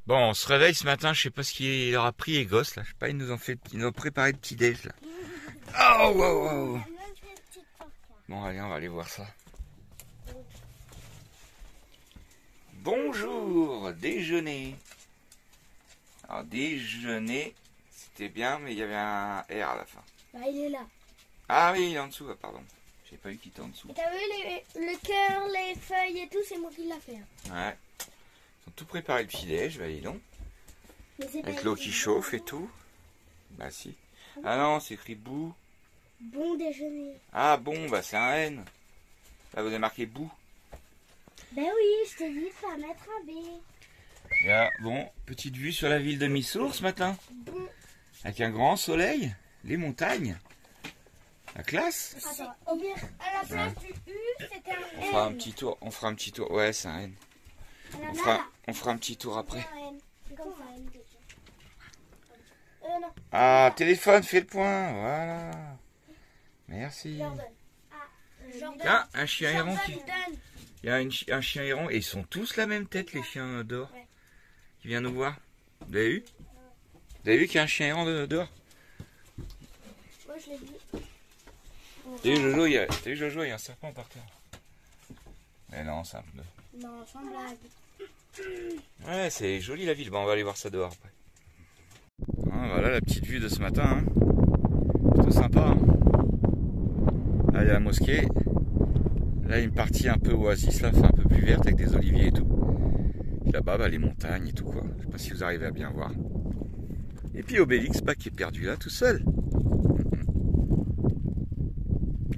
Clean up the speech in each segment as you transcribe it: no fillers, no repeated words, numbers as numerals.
Bon, on se réveille ce matin, je sais pas ce qu'il aura pris les gosses là. Je sais pas, ils nous ont préparé le petit déj là. Oh, wow, wow. Bon, allez, on va aller voir ça. Bonjour, déjeuner. Alors, déjeuner, c'était bien, mais il y avait un R à la fin. Bah, il est là. Ah oui, il est en dessous, pardon. J'ai pas vu qu'il était en dessous. Et t'as vu le cœur, les feuilles et tout, c'est moi qui l'a fait. Ouais. Ils ont tout préparé le petit déj, bah dis donc. Mais Avec l'eau qui chauffe et tout. Bah si. Ah non, c'est écrit bout. Bon déjeuner. Ah bon, bah c'est un N. Là vous avez marqué bout. Ben oui, je t'ai dit de pas mettre un B. Et là, bon, petite vue sur la ville de Missour ce matin. Bon. Avec un grand soleil, les montagnes. La classe. Attends, au pire, à la place du U, c'était un N. On fera un petit tour, Ouais, c'est un N. On fera un petit tour après. Un N. Comme ça. Non. Ah, téléphone, fais le point, voilà. Merci. Jordan. Ah, Jordan. Tiens, un chien errant qui... Jordan. Il y a un chien errant et ils sont tous la même tête, les chiens dehors. Ouais. Qui vient nous voir. Vous avez vu? Vous avez vu qu'il y a un chien errant dehors? Moi, je l'ai vu. T'as vu Jojo, il y a un serpent par terre. Mais non, c'est un peu... Non, sans blague. Ouais, c'est joli la ville. Bon, on va aller voir ça dehors après. Ah, voilà la petite vue de ce matin. Hein. Plutôt sympa. Hein. Là, il y a la mosquée. Là, il y a une partie un peu oasis, là, enfin, un peu plus verte avec des oliviers et tout. Et là-bas, bah, les montagnes et tout quoi. Je sais pas si vous arrivez à bien voir. Et puis Obélix, bah, qui est perdu là tout seul.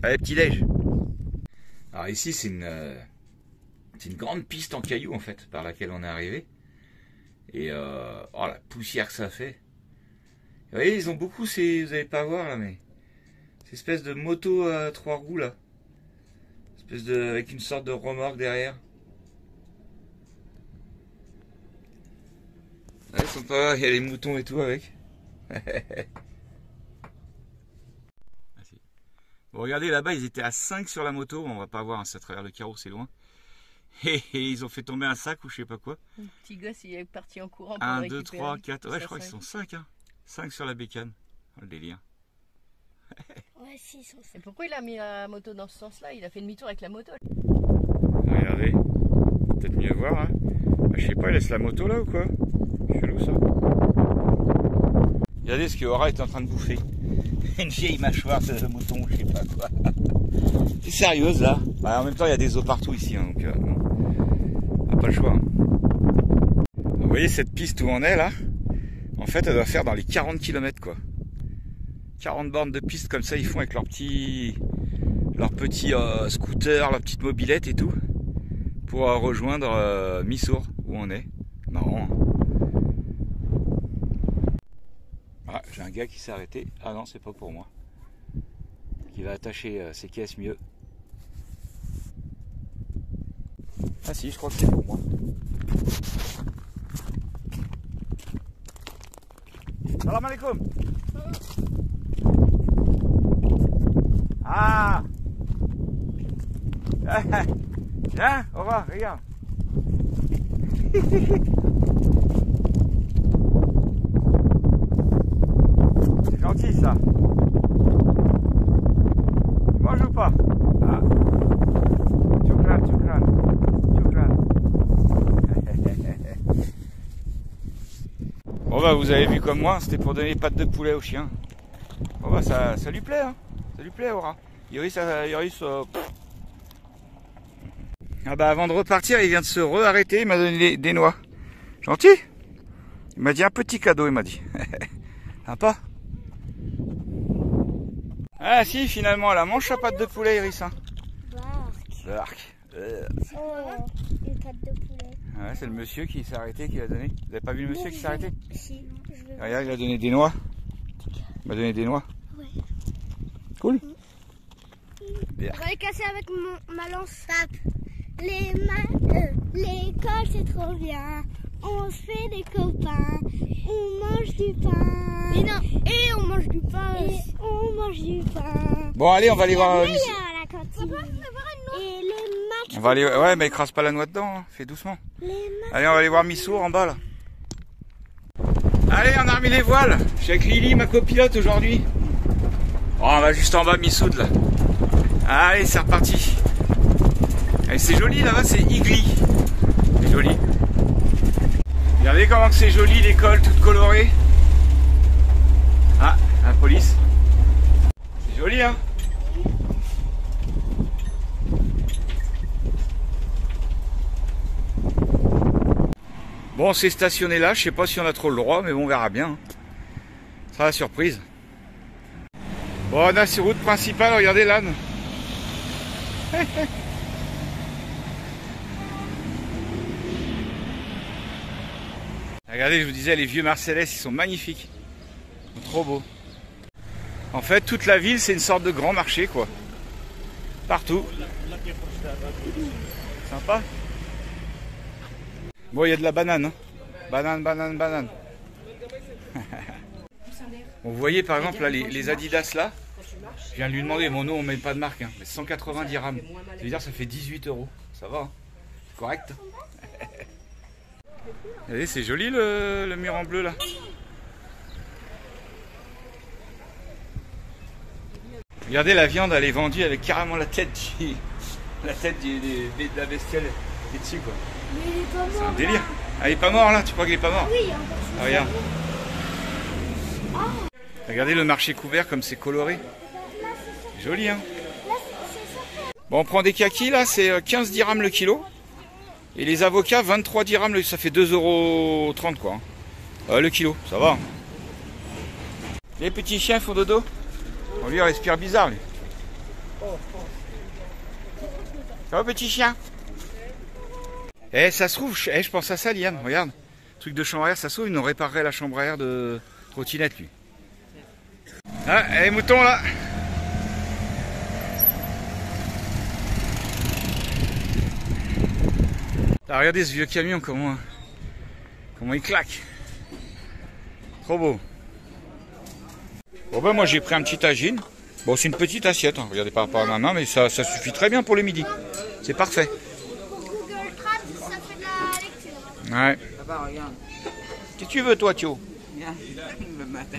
Allez, petit déj. Alors ici, c'est une grande piste en cailloux en fait, par laquelle on est arrivé. Et oh la poussière que ça fait. Vous voyez, ils ont beaucoup ces, vous n'allez pas voir là, mais ces espèces de motos à 3 roues là, avec une sorte de remorque derrière. Ouais, ils sont pas, il y a les moutons et tout avec. Bon, regardez là-bas, ils étaient à 5 sur la moto. On va pas voir, hein, c'est à travers le carreau, c'est loin. Et ils ont fait tomber un sac ou je sais pas quoi. Le petit gosse, il est parti en courant pour 1, récupérer. 2, 3, 4. Ouais, je crois 5. qu'ils sont 5. Hein. 5 sur la bécane. Oh, le délire. Ouais, si, ils sont Et pourquoi il a mis la moto dans ce sens-là? Il a fait demi-tour avec la moto. Regardez. Peut-être mieux voir. Hein. Ah, je sais pas, il laisse la moto là ou quoi? Chelou ça. Regardez ce que Aura est en train de bouffer. Une vieille mâchoire de mouton, je sais pas quoi. T'es sérieuse là? Bah, en même temps, il y a des os partout ici, hein, donc on n'a pas le choix. Hein. Vous voyez cette piste où on est là? En fait, elle doit faire dans les 40 km quoi. 40 bornes de piste comme ça, ils font avec leur petit scooter, leur petite mobilette et tout, pour rejoindre Missour où on est. Marrant. Hein. Ah, j'ai un gars qui s'est arrêté. Ah non, c'est pas pour moi. Qui va attacher ses caisses mieux. Ah si, je crois que c'est pour moi. Salam alaikum. Ah. Viens, au revoir, regarde. C'est gentil ça. Tu manges ou pas? Ah. Tchoukran. Bon bah vous avez vu comme moi, c'était pour donner pattes de poulet au chien. Bon bah ça lui plaît hein. Ça lui plaît Aura. Iris. Ah bah avant de repartir, il vient de se re-arrêter, il m'a donné des noix. Gentil. Il m'a dit un petit cadeau, il m'a dit. Sympa. Ah si, finalement, elle a mangé sa patte de poulet, Iris. Hein. Bark. Oh, une patte de poulet. Ouais, c'est le monsieur qui s'est arrêté, qui l'a donné. Vous avez pas vu le monsieur qui s'est arrêté? Si, je veux. Regarde, il a donné des noix. Il m'a donné des noix. Ouais. Cool. Je vais casser avec ma lance. Tape. L'école c'est trop bien. On se fait des copains. On mange du pain. Mais non. Et on mange du pain. Et on mange du pain. Bon, allez, on va aller voir. À la cantine. Et les matchs. On va aller. Ouais, mais écrase pas la noix dedans. Hein. Fais doucement. Allez, on va aller voir Missour en bas là. Allez, on a remis les voiles. Je suis avec Lily, ma copilote aujourd'hui. Oh, on va juste en bas, Missoud là. Allez, c'est reparti. C'est joli là-bas, c'est Igli. C'est joli. Regardez comment c'est joli, l'école toute colorée. Ah, la police. C'est joli, hein. Bon, on s'est stationné là, je sais pas si on a trop le droit, mais bon, on verra bien. Ça sera la surprise. Bon, on a sur route principale, regardez l'âne. Regardez, je vous disais, les vieux Mercedes, ils sont magnifiques. Ils sont trop beaux. En fait, toute la ville, c'est une sorte de grand marché, quoi. Partout. Sympa. Bon, il y a de la banane. Hein. Banane, banane, banane. Bon, vous voyez, par exemple, là, les Adidas, là. Je viens de lui demander, bon, nous, on met pas de marque. Hein, mais 190 dirhams. Ça veut dire que ça fait 18 €. Ça va, hein. C'est correct. Regardez, c'est joli le mur en bleu là. Regardez, la viande elle est vendue avec carrément la tête de la bestiole qui est dessus quoi. Mais il est pas mort. C'est un délire. Ah, il est pas mort là, tu crois qu'il est pas mort? Oui, ah, regarde. Regardez le marché couvert comme c'est coloré. Joli hein. Bon, on prend des kakis là, c'est 15 dirhams le kilo. Et les avocats, 23 dirhams, ça fait 2,30 € quoi. Le kilo, ça va. Les petits chiens font dodo. On lui respire bizarre lui. Ça va petit chien? Eh ça se trouve, je pense à ça Liane, regarde. Truc de chambre à air, ça se trouve, il nous réparerait la chambre à air de trottinette lui. Ah, les moutons là. Ah, regardez ce vieux camion, comment il claque. Trop beau. Bon ben moi j'ai pris un petit tagine. Bon c'est une petite assiette, hein. Regardez par rapport à ma main, mais ça suffit très bien pour le midi. C'est parfait. Pour Google Trad, ça fait de la lecture. Ouais. Papa, regarde. Qu'est-ce que tu veux toi Thio? Viens, le matin.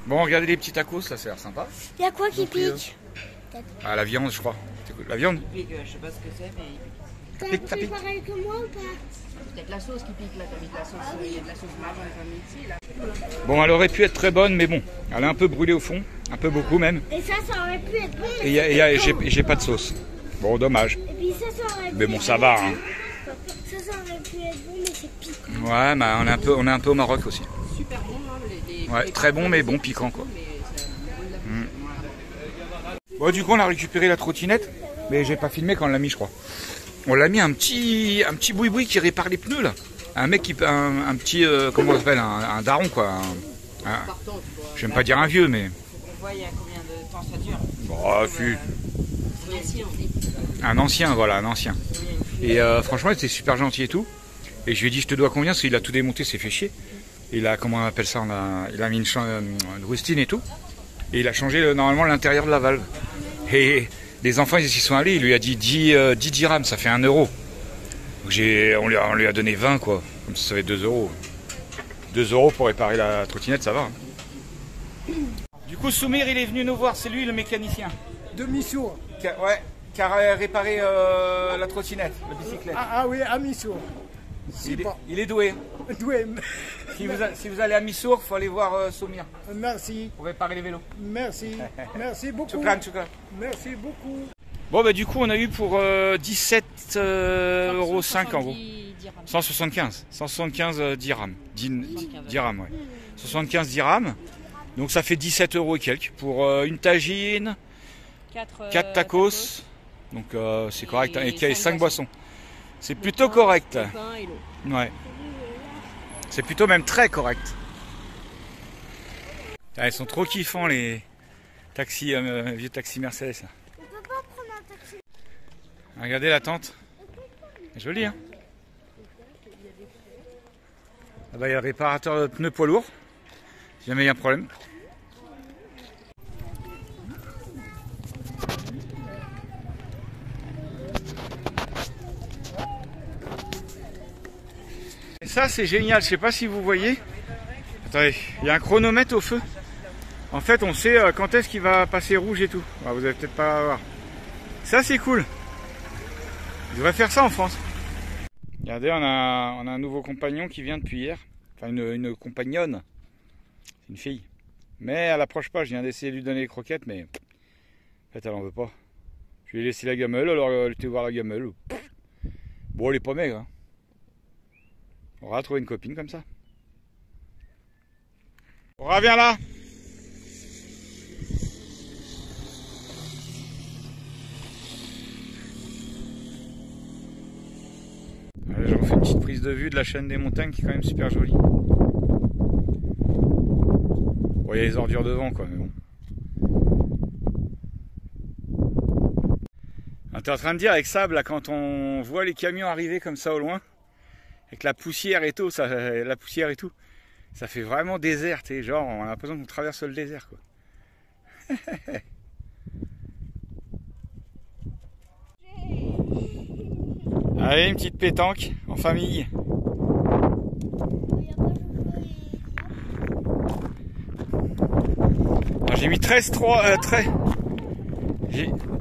Bon regardez les petits tacos, ça a l'air sympa. Il y a quoi qui pique? Ah la viande je crois. La viande? Je sais pas ce que c'est, mais... T'as pique, ça pris pique. pareil que moi ou pas? Peut-être la sauce qui pique là, t'as mis de la sauce, il y a de la sauce marron comme ici là. Bon elle aurait pu être très bonne mais bon, elle est un peu brûlée au fond, un peu beaucoup même. Et ça aurait pu être bon. Et j'ai pas de sauce. Bon dommage. Et puis ça aurait pu Mais bon ça va hein. Ça aurait pu être bon, mais c'est piquant. Ouais mais on est un peu au Maroc aussi. Super bon, hein, Ouais, très bon mais bon piquant quoi. mais ça... Bon du coup on a récupéré la trottinette, mais j'ai pas filmé quand on l'a mis je crois. On l'a mis un petit boui-boui qui répare les pneus là. Un mec qui un petit comment on s'appelle un daron quoi. J'aime pas dire un vieux mais. On voit il y a combien de temps ça dure. Bon, si. Ancien, on dit. Un ancien voilà un ancien. Et franchement il était super gentil et tout. Et je lui ai dit je te dois combien parce qu'il a tout démonté, c'est fait chier. Il a comment on appelle ça, il a mis une rustine et tout. Et il a changé normalement l'intérieur de la valve. Et les enfants ils y sont allés, il lui a dit 10 dirhams, ça fait 1 €. Donc on lui a donné 20 quoi, comme ça fait 2 €. 2 € pour réparer la trottinette, ça va. Hein. Du coup Soumir il est venu nous voir, c'est lui le mécanicien. De Missour. Ouais, qui a réparé la trottinette, la bicyclette. Ah oui, à Missour. Il est doué. Oui, Si vous allez à Missour, il faut aller voir Soumir merci, pour réparer les vélos. merci, merci beaucoup. Choukran, choukran. Merci beaucoup. Bon bah du coup on a eu pour 17,5 € en gros. 175 dirhams. Dirhams, ouais. 75 dirhams. Donc ça fait 17 € et quelques pour une tagine, 4 tacos. Donc c'est correct. Hein, et qu'il y ait 5 boissons. C'est plutôt correct. Ouais. C'est plutôt même très correct. Ah, ils sont trop kiffants les taxis, vieux taxis Mercedes. Là. On peut pas prendre un taxi. Regardez la tente. Joli hein. Ah bah, il y a le réparateur de pneus poids lourd. Si jamais il y a un problème. Ça c'est génial, je sais pas si vous voyez. Attendez, il y a un chronomètre au feu. En fait on sait quand est-ce qu'il va passer rouge et tout. Ah, vous allez peut-être pas voir. Ça c'est cool. Je devrais faire ça en France. Regardez, on a un nouveau compagnon qui vient depuis hier. Enfin une compagnonne. C'est une fille. Mais elle approche pas, je viens d'essayer de lui donner les croquettes, mais en fait elle en veut pas. Je lui ai laissé la gamelle, alors elle était voir la gamelle. Bon, elle est pas maigre. Hein. On va trouver une copine comme ça. On revient là. Allez, je refais une petite prise de vue de la chaîne des montagnes qui est quand même super jolie. Bon, il y a les ordures devant quoi, mais bon. On était en train de dire avec Sab, là, quand on voit les camions arriver comme ça au loin, avec la poussière et tout, ça fait vraiment désert, tu sais, genre on a l'impression qu'on traverse le désert quoi. Allez, une petite pétanque en famille. J'ai mis 13-3,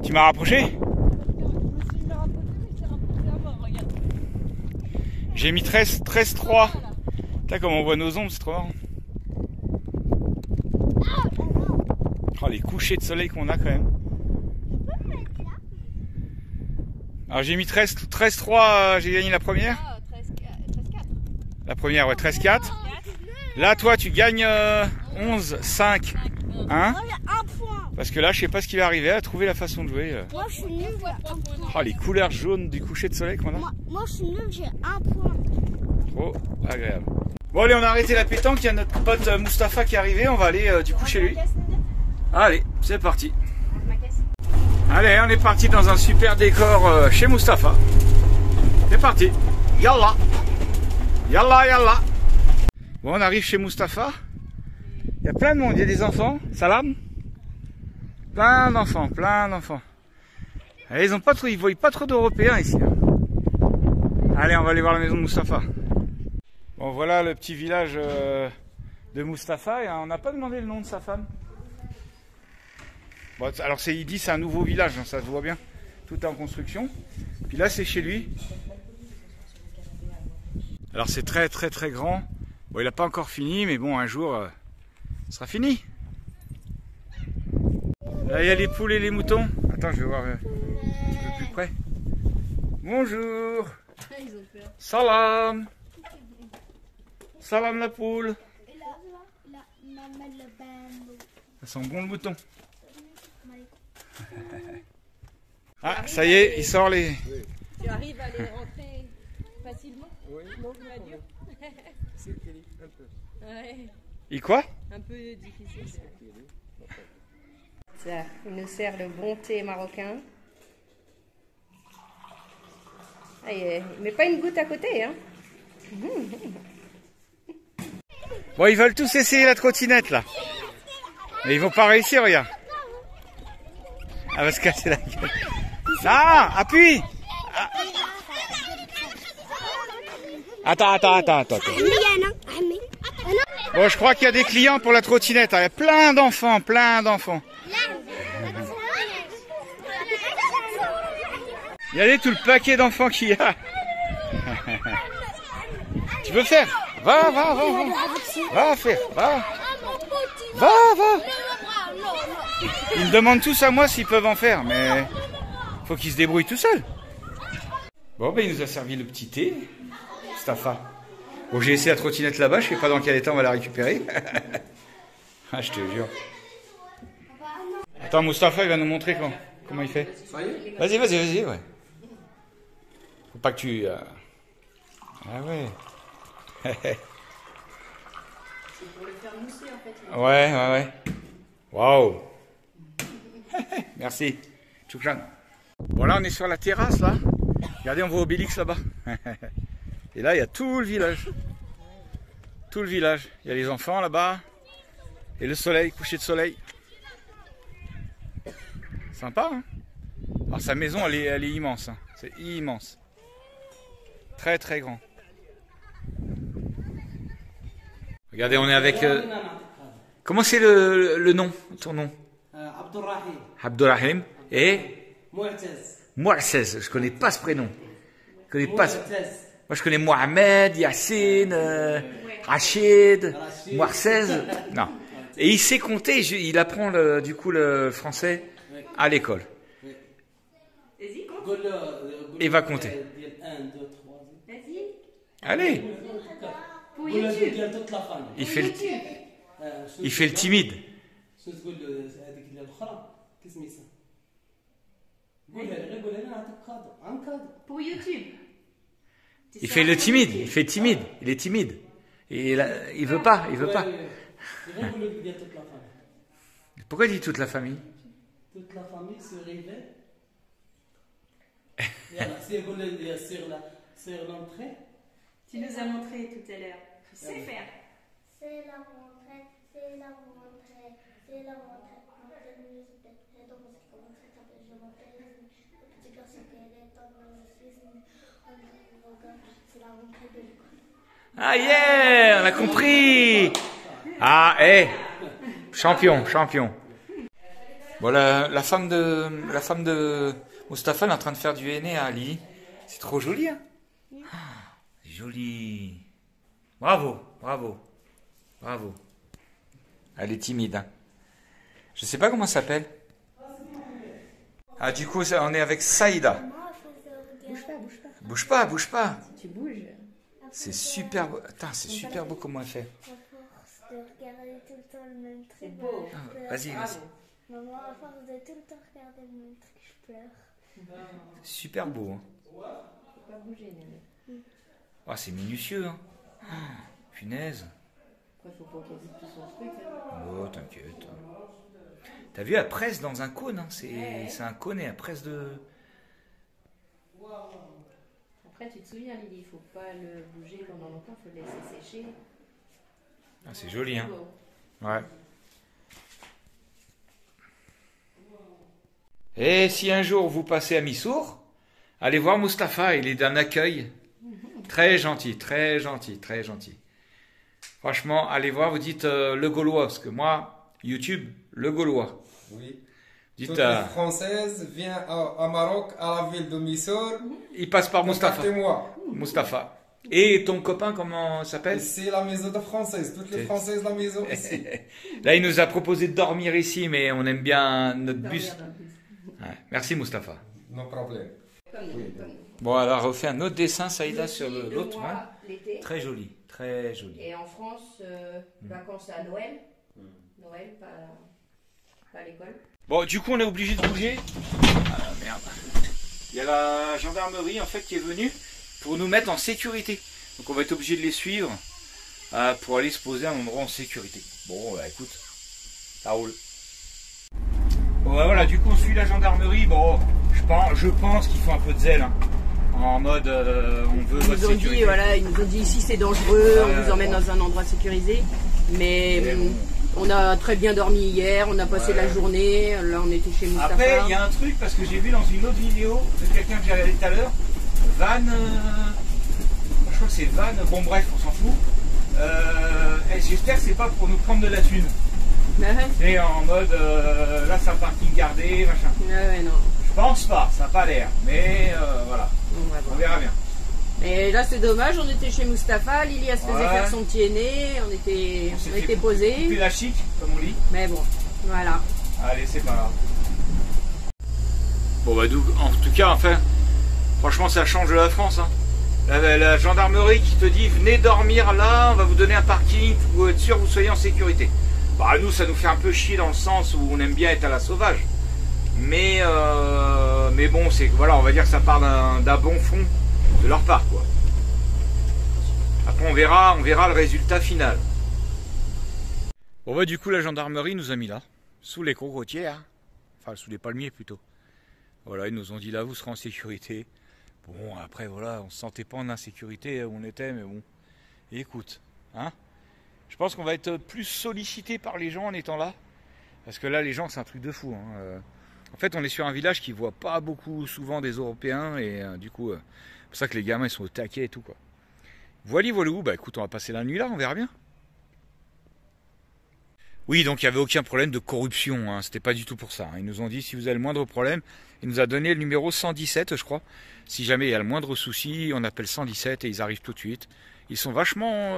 Tu m'as rapproché? J'ai mis 13-3. Là, comme on voit nos ombres, c'est trop marrant. Oh, les couchers de soleil qu'on a quand même. Alors j'ai mis 13-3, j'ai gagné la première. 13-4. La première, ouais, 13-4. Là, toi, tu gagnes 11-5. Hein? Un point. Parce que là, je sais pas ce qui va arriver à trouver la façon de jouer. Moi, je suis nul, j'ai un point. Oh, les couleurs jaunes du coucher de soleil qu'on a. Moi, je suis nul, j'ai un point. Trop agréable. Bon, allez, on a arrêté la pétanque. Il y a notre pote Mustapha qui est arrivé. On va aller du coup chez lui. Allez, c'est parti. Allez, on est parti dans un super décor chez Mustapha. C'est parti. Yallah. Yallah, yallah. Bon, on arrive chez Mustapha. Il y a plein de monde. Il y a des enfants. Salam. Plein d'enfants, plein d'enfants. Ils voient pas trop d'Européens ici. Allez, on va aller voir la maison de Mustapha. Bon, voilà le petit village de Mustapha. Et on n'a pas demandé le nom de sa femme. Bon, alors il dit c'est un nouveau village, hein, ça se voit bien. Tout est en construction. Puis là c'est chez lui. Alors c'est très très très grand. Bon, il n'a pas encore fini, mais bon, un jour ce sera fini. Là il y a les poules et les moutons. Attends, je vais voir un petit peu plus près. Bonjour. Salam. Salam la poule. Ça sent bon le mouton. Ah, ça y est, il sort les... Tu arrives à les rentrer facilement? Oui. Non, pas dur. C'est un peu. Ouais. Il quoi? Un peu difficile. Ça, il nous sert le bon thé marocain. Ah, il met pas une goutte à côté, hein. Bon, ils veulent tous essayer la trottinette, là. Mais ils vont pas réussir, regarde. Elle va se casser la gueule. Ah, appuie. Attends. Bon, je crois qu'il y a des clients pour la trottinette. Il y a plein d'enfants, Regardez tout le paquet d'enfants qu'il y a. Tu veux faire? Va. Va faire, va. Ils me demandent tous à moi s'ils peuvent en faire, mais faut qu'ils se débrouillent tout seuls. Bon, ben il nous a servi le petit thé, Mustapha. Bon, j'ai laissé la trottinette là-bas, je sais pas dans quel état on va la récupérer. Ah, je te jure. Attends, Mustapha, il va nous montrer comment il fait. Vas-y, ouais. Faut pas que tu... Ah ouais. C'est pour le faire mousser en fait. Ouais. Waouh. Merci. Choukran. Bon, là on est sur la terrasse là. Regardez, on voit Obélix là-bas. Et là il y a tout le village. Il y a les enfants là-bas. Et le soleil, coucher de soleil. Sympa, hein? Alors sa maison elle est immense. Hein. C'est immense. Très très grand. Regardez, on est avec... comment c'est le nom, ton nom? Abdurrahim. Abdurrahim et Mu'taz. Mu'taz. Je connais pas ce prénom. Je connais pas. Mu'taz. Moi, je connais Mohamed, Yassine, Rachid, Mu'taz. Non. Et il sait compter. Il apprend du coup le français à l'école. Vas-y, compte. Il va compter. 1, 2, 3. Vas-y. Allez. Pour YouTube. Il fait le timide. شنو تقول هذيك الاخرى كسميتها قولها لي غير قولها لي نعطيك كادو عن كادو Pour YouTube. Il fait le timide. Il fait timide. Il est timide. Et il veut pas. Il veut pas. غير قول لك ديال toute la famille. Pourquoi il dit toute la famille? Toute la famille se réveille. يلا سير قول لي سير l'entrée. Tu nous as montré tout à l'heure. Tu sais faire. C'est la rentrée, c'est la rentrée, c'est la rentrée. Comment ça s'appelle? Je m'appelle le petit garçon qui est dans le Suisse. C'est la rentrée de l'école. Ah yeah, on a compris. Ah, champion. Bon, la femme de Mustapha elle est en train de faire du henné à Lily. C'est trop joli, hein? Ah, c'est joli. Bravo. Elle est timide, hein? Je sais pas comment ça s'appelle. Ah, du coup, on est avec Saïda. Bouge pas. Bouge pas. Tu bouges. C'est super beau. Attends, c'est super beau comment elle fait. À force de regarder tout le temps le même truc. C'est beau. Vas-y. Maman, à force de tout le temps regarder le même truc, je pleure. Super beau, hein. Faut pas bouger, Néné. Ah, c'est minutieux, hein. Ah, punaise. Après, faut pas qu'elle dise tout son truc. Hein. Oh, t'inquiète. T'as vu, elle presse dans un cône, hein. C'est un cône et elle presse de... Après, tu te souviens, Lily, il faut pas le bouger pendant longtemps, il faut le laisser sécher. Ah, c'est joli, hein. Beau. Ouais. Et si un jour vous passez à Missour, allez voir Mustapha, il est d'un accueil très gentil. Franchement, allez voir, vous dites le Gaulois, parce que moi, YouTube, le Gaulois. Oui. Dites, Toute les Française vient à Maroc, à la ville de Missour. il passe par Mustapha. Contactez-moi. Mustapha. Et ton copain, comment s'appelle? C'est la maison de Française. Toutes les Françaises, la maison ici. Là, il nous a proposé de dormir ici, mais on aime bien notre bus. Dormir dans le bus. Ouais. Merci Mustapha. No problème. Comme nous. Bon, alors refait un autre dessin, Saïda, Ici, sur l'autre. mois, Hein. l'été. Très joli, très joli. Et en France, vacances à Noël. Noël, pas à l'école. Bon, du coup, on est obligé de bouger. Ah, merde. Il y a la gendarmerie, en fait, qui est venue pour nous mettre en sécurité. Donc, on va être obligé de les suivre pour aller se poser à un endroit en sécurité. Bon, bah, écoute, ça roule. Bon, bah, voilà, du coup, on suit la gendarmerie. Bon, je pense qu'il faut un peu de zèle. Hein. En mode, on veut Ils votre nous ont sécurité. dit, voilà, ils nous ont dit ici c'est dangereux, on vous emmène bon. dans un endroit sécurisé. Mais bon. on a très bien dormi hier, on a passé la journée, là on était chez Mustapha. Après, il y a un truc, parce que j'ai vu dans une autre vidéo de quelqu'un que j'ai regardé tout à l'heure, Van, je crois que c'est Van, bon bref, on s'en fout. J'espère que c'est pas pour nous prendre de la thune. C'est en mode, là c'est un parking gardé, machin. Ouais, non. Je pense pas, ça n'a pas l'air, mais voilà, On va on voir. verra bien. Et là c'est dommage, on était chez Mustapha, Lily elle se faisait Ouais. faire son petit aîné, on était Puis posés. la chic, comme on dit. Mais bon, voilà. Allez, c'est pas grave. Bon bah en tout cas, enfin, franchement ça change de la France. Hein. La gendarmerie qui te dit venez dormir là, on va vous donner un parking pour être sûr que vous soyez en sécurité. Bah nous ça nous fait un peu chier dans le sens où on aime bien être à la sauvage. Mais bon, c'est voilà, on va dire que ça part d'un bon fond de leur part quoi. Après on verra le résultat final. Bon bah du coup la gendarmerie nous a mis là, sous les cocotières, enfin sous les palmiers plutôt. Voilà, ils nous ont dit là vous serez en sécurité. Bon après voilà, on se sentait pas en insécurité où on était, mais bon. Et écoute, hein, je pense qu'on va être plus sollicité par les gens en étant là. Parce que là les gens c'est un truc de fou. Hein. En fait on est sur un village qui voit pas beaucoup souvent des Européens et du coup c'est pour ça que les gamins ils sont au taquet et tout quoi. Voilà, bah écoute on va passer la nuit là, on verra bien. Oui, donc il n'y avait aucun problème de corruption, hein. C'était pas du tout pour ça. Ils nous ont dit si vous avez le moindre problème, il nous a donné le numéro 117, je crois. Si jamais il y a le moindre souci, on appelle 117 et ils arrivent tout de suite. Ils sont vachement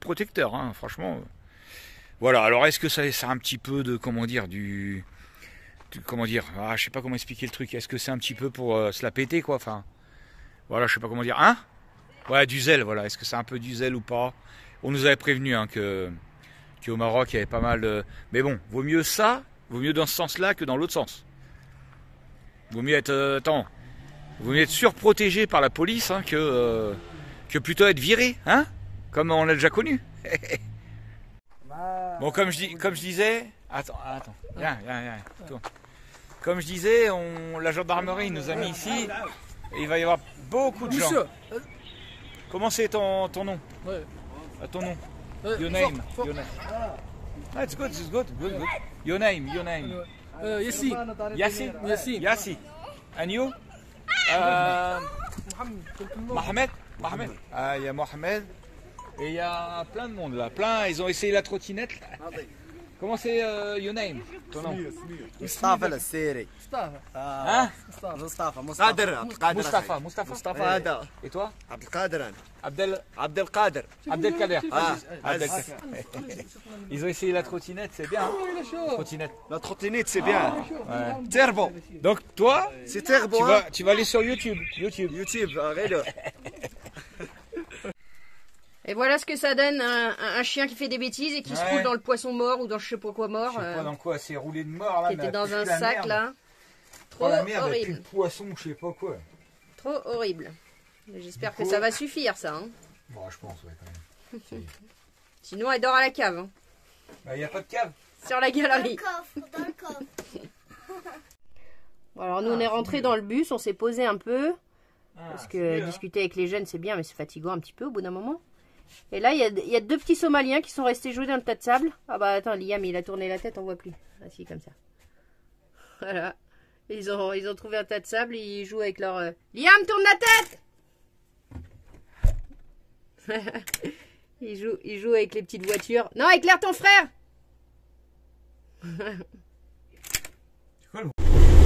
protecteurs, hein, franchement. Voilà, alors est-ce que ça a un petit peu de, comment dire, je sais pas comment expliquer le truc. Est-ce que c'est un petit peu pour se la péter, quoi, enfin, voilà, je sais pas comment dire, hein. Ouais, du zèle, voilà. Est-ce que c'est un peu du zèle ou pas? On nous avait prévenu, hein, qu'au Maroc, il y avait pas mal de... Mais bon, vaut mieux dans ce sens-là que dans l'autre sens. Vaut mieux être... vaut mieux être surprotégé par la police, hein, que plutôt être viré, hein, comme on l'a déjà connu. Bon, comme je disais... Attends. Viens. Comme je disais, la gendarmerie nous a mis ici. Et il va y avoir beaucoup de gens. Comment c'est ton nom? Ton nom? Your name. Ah, it's good. Your name. Yassi. And you? Mohamed. Ah, il y a Mohamed. Et il y a plein de monde là. Ils ont essayé la trottinette. Comment c'est your name? Ton nom? مصطفى السيري. Hein? مصطفى هذا. Et toi? عبد القادر. Abdelkader. Ils ont essayé la trottinette, c'est bien. Trottinette. La trottinette c'est bien. Ouais. Turbo. Donc toi, C'est turbo. tu vas aller sur YouTube. YouTube, regarde. Et voilà ce que ça donne, un chien qui fait des bêtises et qui se roule dans le poisson mort ou dans je sais pas quoi mort. Je sais pas dans quoi, c'est roulé de mort là. Qui était dans un sac là. Trop La merde, horrible. plus de poisson, je sais pas quoi. Trop horrible. J'espère que ça va suffire ça. Hein. Bon, je pense, ouais, quand même. Sinon elle dort à la cave. Hein. Bah, y a pas de cave. Sur la galerie. Dans le coffre. Bon, alors nous on est rentrés dans le bus, on s'est posé un peu. Parce que discuter avec les jeunes c'est bien mais c'est fatigant un petit peu au bout d'un moment. Et là, il y a deux petits Somaliens qui sont restés jouer dans le tas de sable. Ah bah attends, Liam, il a tourné la tête, on voit plus. Ah si, comme ça. Voilà. Ils ont trouvé un tas de sable et ils jouent avec leur... Liam, tourne la tête. Ils jouent avec les petites voitures. Non, éclaire ton frère.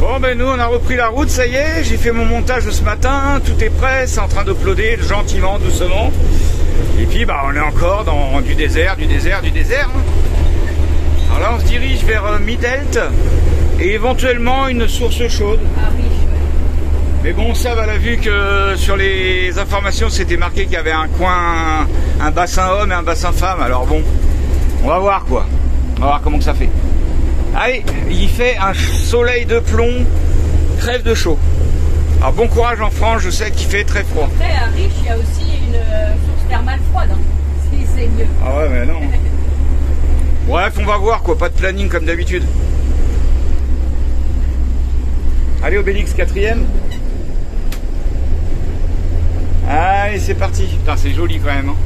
Bon ben nous on a repris la route, ça y est, j'ai fait mon montage de ce matin, tout est prêt, c'est en train d'uploader gentiment, doucement. Et puis bah on est encore dans du désert. Alors là on se dirige vers Midelt et éventuellement une source chaude. Ah oui, mais bon ça va la vue que sur les informations c'était marqué qu'il y avait un coin, un bassin homme et un bassin femme. Alors bon, on va voir quoi, on va voir comment que ça fait. Allez, il fait un soleil de plomb, crève de chaud. Alors bon courage en France, je sais qu'il fait très froid. Après à Riche, il y a aussi une source thermale froide. Hein. C'est mieux. Ah ouais mais non. Bref, on va voir quoi, pas de planning comme d'habitude. Allez Obélix, 4e. Allez, c'est parti. Putain, c'est joli quand même. Hein.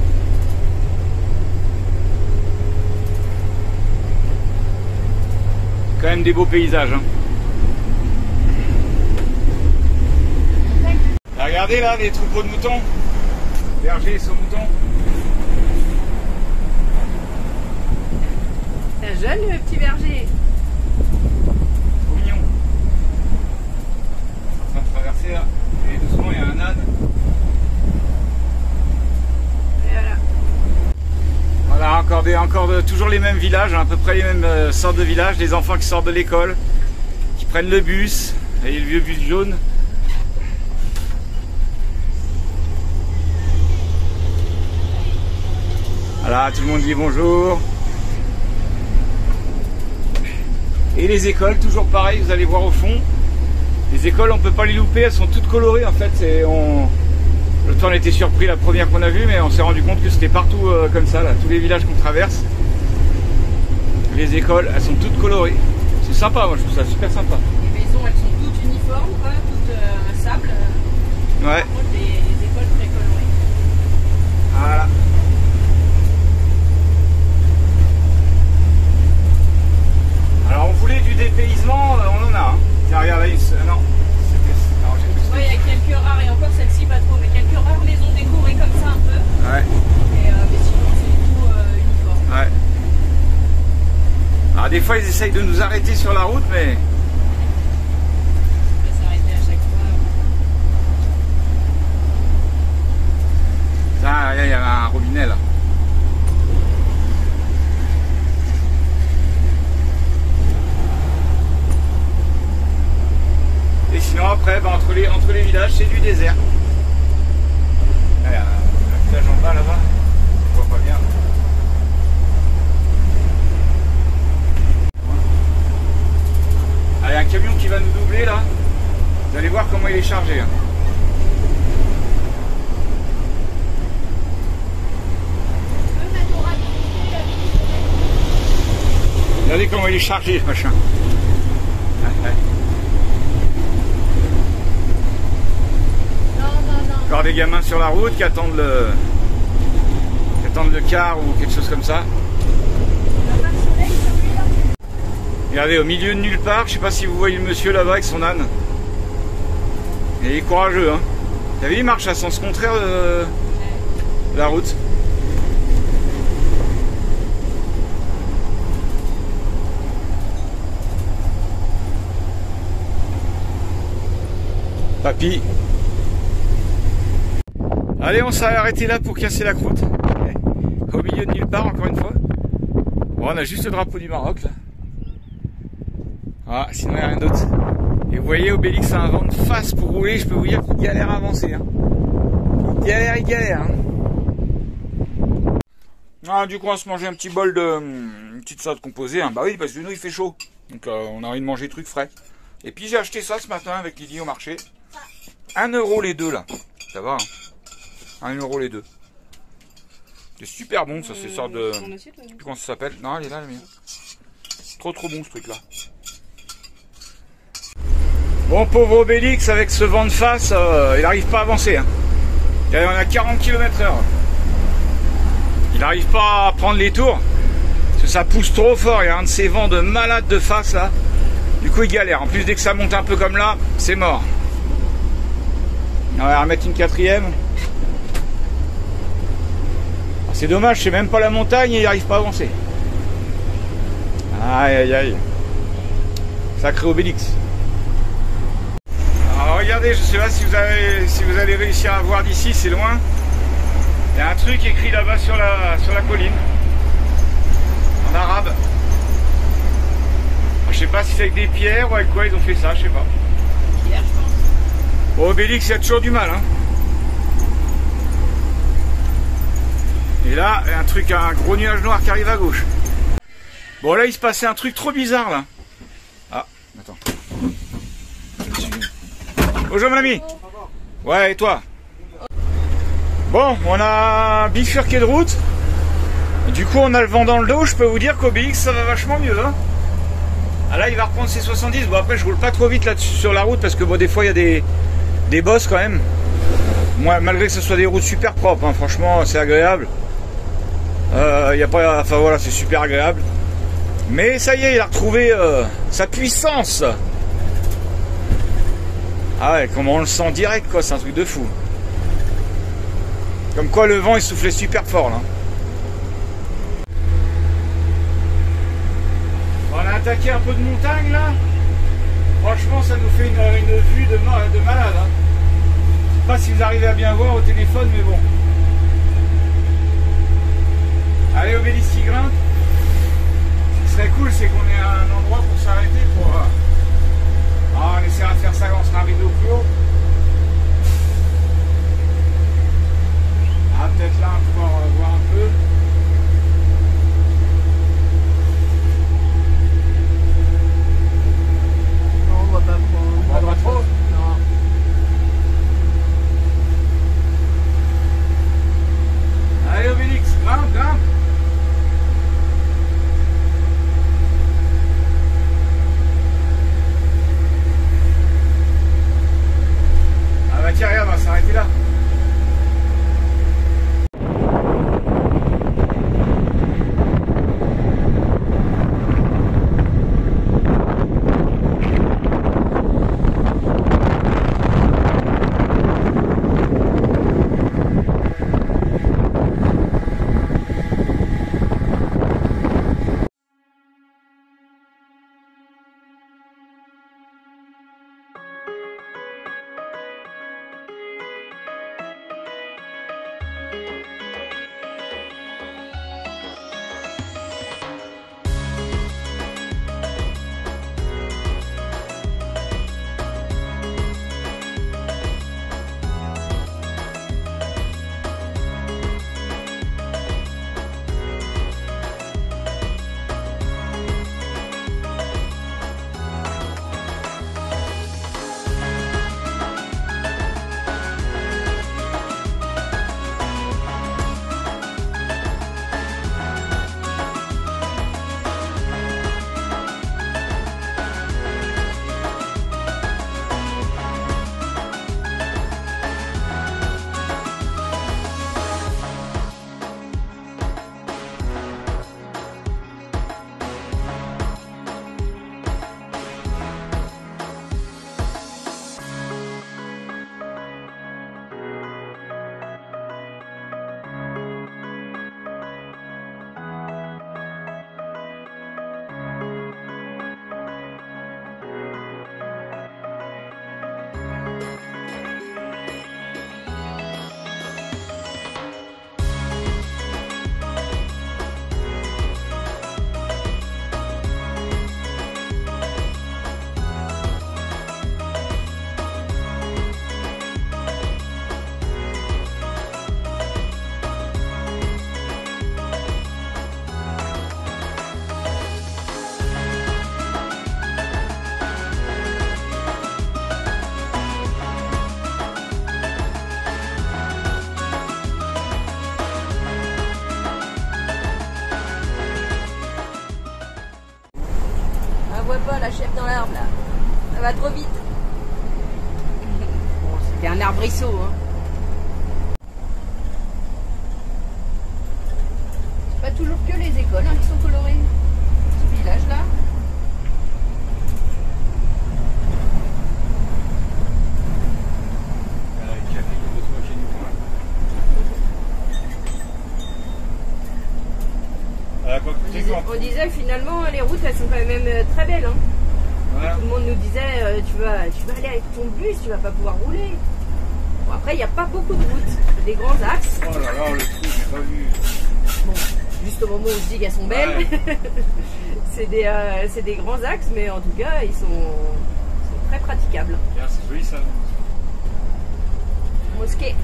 Quand même des beaux paysages. Hein. Regardez là, les troupeaux de moutons. Bergers sur moutons. C'est un jeune le petit berger. Trop mignon. En train de traverser là. Et doucement, il y a un âne. Et voilà. Voilà, toujours les mêmes villages, hein, à peu près les mêmes sortes de villages. Des enfants qui sortent de l'école, qui prennent le bus. Et le vieux bus jaune. Voilà, tout le monde dit bonjour. Et les écoles, toujours pareil, vous allez voir au fond. Les écoles, on peut pas les louper, elles sont toutes colorées en fait. Le temps on était surpris la première qu'on a vue, mais on s'est rendu compte que c'était partout comme ça, là, tous les villages qu'on traverse. Les écoles, elles sont toutes colorées. C'est sympa, moi je trouve ça super sympa. Les maisons, elles sont toutes uniformes, quoi, toutes un sable. Ouais. Par contre, les écoles très colorées. Voilà. Alors on voulait du dépaysement, on en a. Hein. Tiens, regarde là, non. Ouais, il y a quelques rares, et encore celle-ci pas trop, mais quelques rares maisons décorées comme ça un peu. Ouais. Mais sinon c'est tout uniforme. Ouais. des fois ils essayent de nous arrêter sur la route, mais... On va s'arrêter à chaque fois. Ah, il y a un robinet là. Et sinon après, bah, entre les villages, c'est du désert. Il y a un village en bas là-bas. On voit pas bien. Ah, il y a un camion qui va nous doubler là. Vous allez voir comment il est chargé. Hein. Regardez comment il est chargé, ce machin. Ouais, ouais. Encore des gamins sur la route qui attendent le car ou quelque chose comme ça. Regardez, au milieu de nulle part, je sais pas si vous voyez le monsieur là-bas avec son âne. Il est courageux, hein. Vous avez vu, il marche à sens contraire de la route. Papy. Allez, on s'est arrêté là pour casser la croûte. Au milieu de nulle part, encore une fois. Bon, on a juste le drapeau du Maroc, là. Ah, sinon il n'y a rien d'autre. Et vous voyez, Obélix a un vent de face pour rouler, je peux vous dire qu'il galère à avancer. Hein. Il galère. Hein. Ah, du coup, on va se manger un petit bol de... une petite salade composée. Hein. Bah oui, parce que nous, il fait chaud. Donc, on a envie de manger des trucs frais. Et puis, j'ai acheté ça ce matin avec Lydie au marché. 1 € les deux, là. Ça va, hein. 1 € les deux. C'est super bon, ça, c'est sorte de... Je sais plus comment ça s'appelle. Non, elle est là, la mienne. Trop bon, ce truc-là. Bon, pauvre Obélix, avec ce vent de face, il n'arrive pas à avancer. Hein. On a 40 km/h. Il n'arrive pas à prendre les tours. Parce que ça pousse trop fort. Il y a un de ces vents de malade de face, là. Du coup, il galère. En plus, dès que ça monte un peu comme là, c'est mort. On va remettre une 4e. C'est dommage, c'est même pas la montagne et il n'arrive pas à avancer. Aïe. Sacré Obélix. Alors regardez, je sais pas si vous allez réussir à voir d'ici, c'est loin. Il y a un truc écrit là-bas sur la colline. En arabe. Je sais pas si c'est avec des pierres ou avec quoi ils ont fait ça, je sais pas. Pierre, je pense. Bon, Obélix, il y a toujours du mal, hein. Et là, il y a un truc, un gros nuage noir qui arrive à gauche. Bon, là, il se passait un truc trop bizarre, là. Ah, attends. Bonjour, mon ami. Ouais, et toi? Bon, on a bifurqué de route. Du coup, on a le vent dans le dos. Je peux vous dire qu'Obélix, ça va vachement mieux, hein. Ah, là, il va reprendre ses 70. Bon, après, je roule pas trop vite là-dessus sur la route parce que, bon, des fois, il y a des bosses quand même. Moi, malgré que ce soit des routes super propres, hein, franchement, c'est agréable. Y a pas, enfin voilà, c'est super agréable. Mais ça y est, il a retrouvé sa puissance. Ah ouais, comment on le sent direct, quoi, c'est un truc de fou. Comme quoi le vent il soufflait super fort là. On a attaqué un peu de montagne là. Franchement, ça nous fait une vue de malade. Hein. Je sais pas si vous arrivez à bien voir au téléphone, mais bon. Allez, Obélix qui grimpe. Ce qui serait cool, c'est qu'on ait un endroit pour s'arrêter pour... Ah, on essaiera de faire ça quand on sera arrivé au plus haut. Ah, peut-être là, pouvoir voir un peu. Non, on va pas prendre. À droite trop. Non. Allez, Obélix, grimpe. la chèvre dans l'arbre là. Ça va trop vite. Bon, c'était un arbrisseau. Hein. C'est pas toujours que les écoles hein, qui sont colorées. Ce village là. On disait finalement les routes elles sont quand même très belles. Hein. Voilà. Tout le monde nous disait tu vas aller avec ton bus, tu vas pas pouvoir rouler. Bon, après il n'y a pas beaucoup de routes, des grands axes. Oh là là, le trou, j'ai pas vu. Bon, juste au moment où je dis qu'elles sont belles, ouais. c'est des grands axes, mais en tout cas ils sont très praticables. C'est joli ça. Mosquée.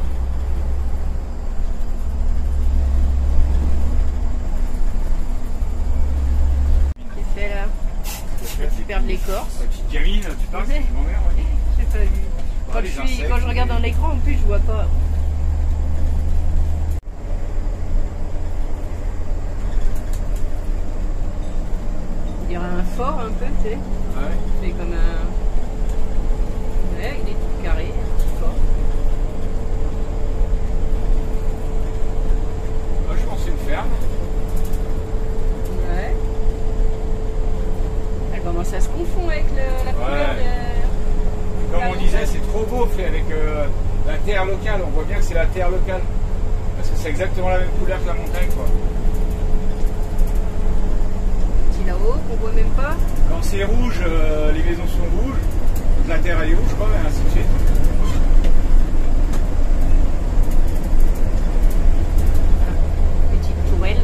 Fait là, tu perds l'écorce. La petite gamine, tu parles, c'est mon mère, ouais. J'ai pas vu. Quand je regarde dans l'écran, en plus, je vois pas. On dirait un fort un peu, tu sais. Ouais. C'est comme un. Ouais, avec des trucs carrés, un petit fort. Moi, je pense que c'est une ferme. Ouais. Comment ça se confond avec la couleur de... Comme on disait, c'est trop beau fait avec la terre locale. On voit bien que c'est la terre locale. Parce que c'est exactement la même couleur que la montagne, quoi. Petit là-haut, qu'on voit même pas. Quand c'est rouge, les maisons sont rouges. Donc la terre elle est rouge, quoi, et ainsi de suite. Petite tourelle.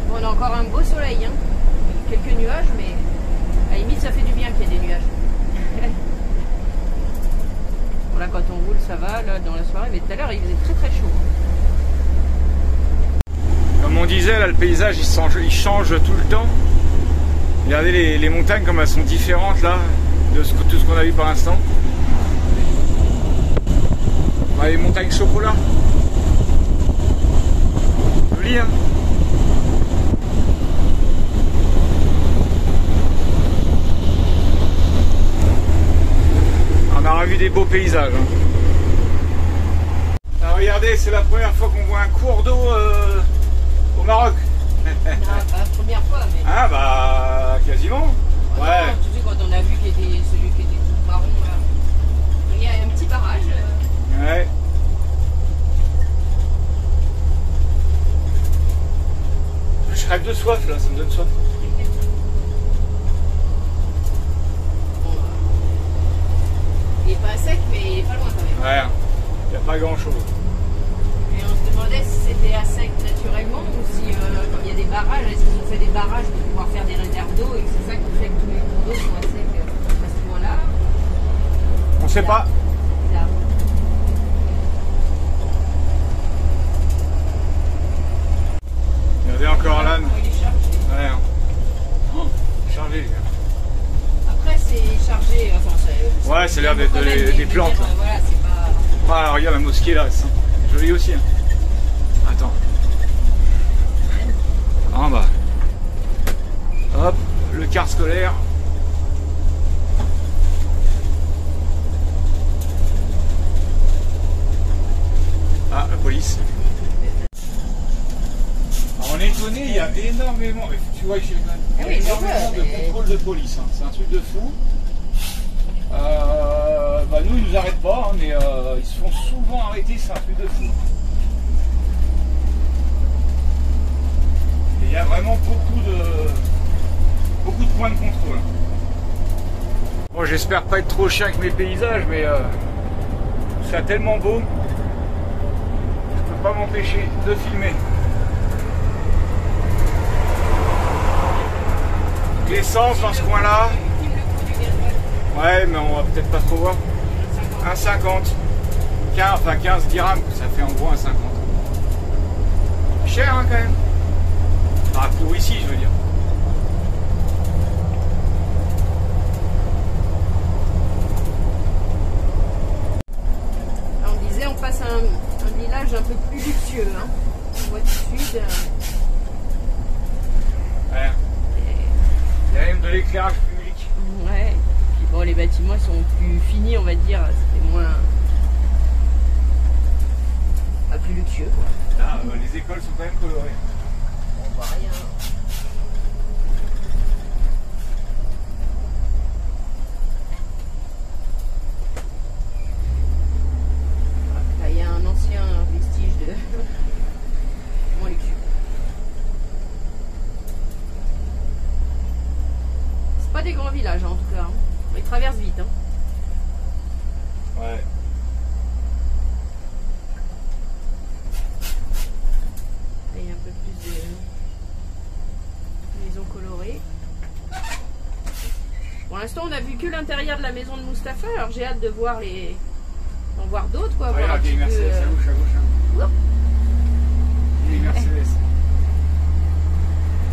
Bon, on a encore un beau soleil, hein. Quelques nuages, mais à la limite ça fait du bien qu'il y ait des nuages. Bon, là quand on roule ça va, là dans la soirée, mais tout à l'heure il faisait très très chaud. Comme on disait, là le paysage il change tout le temps. Regardez les montagnes comme elles sont différentes là de tout ce qu'on a vu par l'instant. Bah, les montagnes chocolat. Joli hein. On aura vu des beaux paysages. Hein. Alors, regardez, c'est la première fois qu'on voit un cours d'eau au Maroc. Non, pas la première fois, mais... Ah bah, quasiment. Ouais. Non, tu sais, quand on a vu qu'il était celui qui était tout marron, là. Il y a un petit barrage. Ouais. Je rêve de soif, là, ça me donne soif. Il n'est pas sec, mais il est pas loin quand même. Ouais, il n'y a pas grand chose. Et on se demandait si c'était à sec naturellement ou si, comme il y a des barrages, est-ce qu'ils ont fait des barrages pour pouvoir faire des réserves d'eau et que c'est ça qui fait que tous les cours d'eau sont à sec à ce point-là. On sait pas. Bizarre. Regardez encore l'âne. Il est chargé. Ouais. Oh, chargé, les gars. Après, c'est chargé. Enfin, ouais, c'est l'air d'être des plantes. Voilà, c'est pas. Ah, regarde la mosquée là, c'est joli aussi. Hein. Attends. En bas. Hop, le car scolaire. Ah, la police. Alors, on est étonné, il y a énormément. Tu vois, il y a énormément de contrôle de police. Hein. C'est un truc de fou. Bah nous ils nous arrêtent pas hein, mais ils se font souvent arrêter, c'est un truc de fou. Et il y a vraiment beaucoup de points de contrôle. Bon, j'espère pas être trop chiant avec mes paysages, mais c'est tellement beau, je peux pas m'empêcher de filmer. L'essence dans ce coin là. Ouais, mais on va peut-être pas trop voir. 1,50. 15 dirhams, ça fait en gros 1,50. Cher hein, quand même. Ah, pour ici, je veux dire. Alors, on disait, on passe un village un peu plus luxueux. Hein. On voit du sud. Ouais. Il y a même de l'éclairage public. Ouais. Puis bon, les bâtiments ils sont plus finis, on va dire. C'était moins. Plus luxueux. Là, les écoles sont quand même colorées. On voit rien. Là, il y a un ancien vestige de moins luxueux. C'est pas des grands villages hein, en tout cas. Hein. Ils traversent vite. Hein. Ouais. Il y a un peu plus de maisons colorées. Pour l'instant, on a vu que l'intérieur de la maison de Mustapha. Alors j'ai hâte de voir d'en voir d'autres quoi. Regarde, il y a une Mercedes à gauche, à gauche. Hop. Il y a une Mercedes.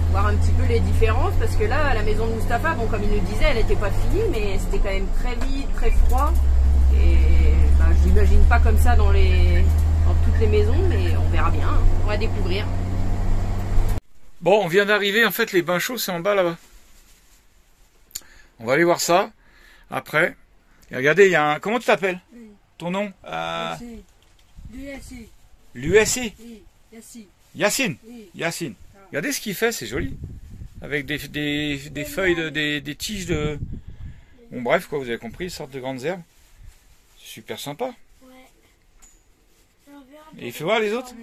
Voir un petit peu les différences parce que là, la maison de Mustapha, bon comme il nous disait, elle n'était pas finie, mais c'était quand même très vide, très froid. Et ben, je l'imagine pas comme ça dans toutes les maisons, mais on verra bien. Hein. On va découvrir. Bon, on vient d'arriver, en fait, les bains chauds, c'est en bas, là-bas. On va aller voir ça, après. Et regardez, il y a un... Comment tu t'appelles? Ton nom? L'USC. Yacine. Yacine. Regardez ce qu'il fait, c'est joli. Avec des feuilles, des tiges de... Bon, bref, quoi, vous avez compris, une sorte de grandes herbes. C'est super sympa. Et il fait voir les autres?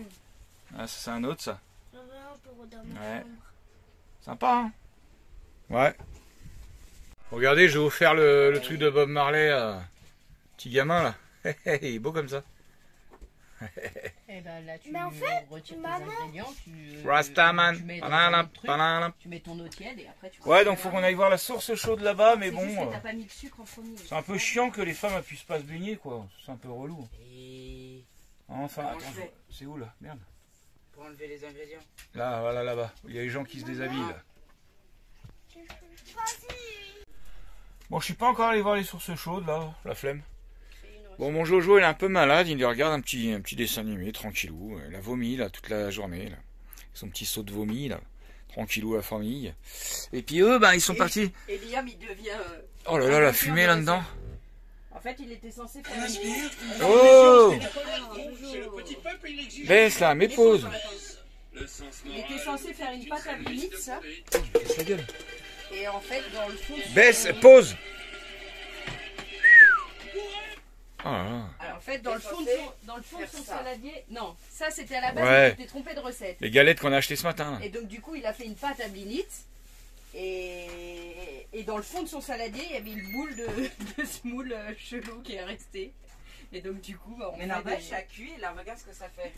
Ah, ça c'est un autre, ça. Ouais. Sympa, hein? Ouais. Regardez, je vais vous faire le truc de Bob Marley. Petit gamin, là. Il est beau comme ça. Et ben là, tu en fait, retires tes ingrédients, Rastaman. tu mets tu mets ton eau tiède et après tu... Ouais, donc faut qu'on aille voir la source chaude là-bas, mais bon... juste que t'as pas mis le sucre en premier. C'est un peu chiant que les femmes elles puissent pas se baigner, quoi. C'est un peu relou. Et Enfin, Comment attends, on fait c'est où, là? Merde. pour enlever les ingrédients. Là, voilà, là-bas. Il y a les gens qui se déshabillent, là. Bon, je suis pas encore allé voir les sources chaudes, là. La flemme. Bon, mon Jojo, il est un peu malade. Il regarde un petit dessin animé, tranquillou. Il a vomi, là, toute la journée, là. Son petit saut de vomi, là. Tranquillou, la famille. Et puis eux, ben, ils sont partis. Et Liam, il devient... Oh là là, la fumée là-dedans. En fait, il était censé faire une... Oh! Baisse, là, mais pause. Il était censé faire une pâte à blitz, ça. Baisse la gueule. Et en fait, dans le fond... Baisse, pause. Oh là là. Alors, en fait, dans le fond de son saladier... Non, ça, c'était à la base, Ouais. il était trompé de recette. Les galettes qu'on a achetées ce matin, là. Et donc, du coup, il a fait une pâte à blitz. Et dans le fond de son saladier, il y avait une boule de semoule chelou qui est restée. Et donc, du coup, bah, on Mais fait n'empêche, des... ça cuit et là, regarde ce que ça fait.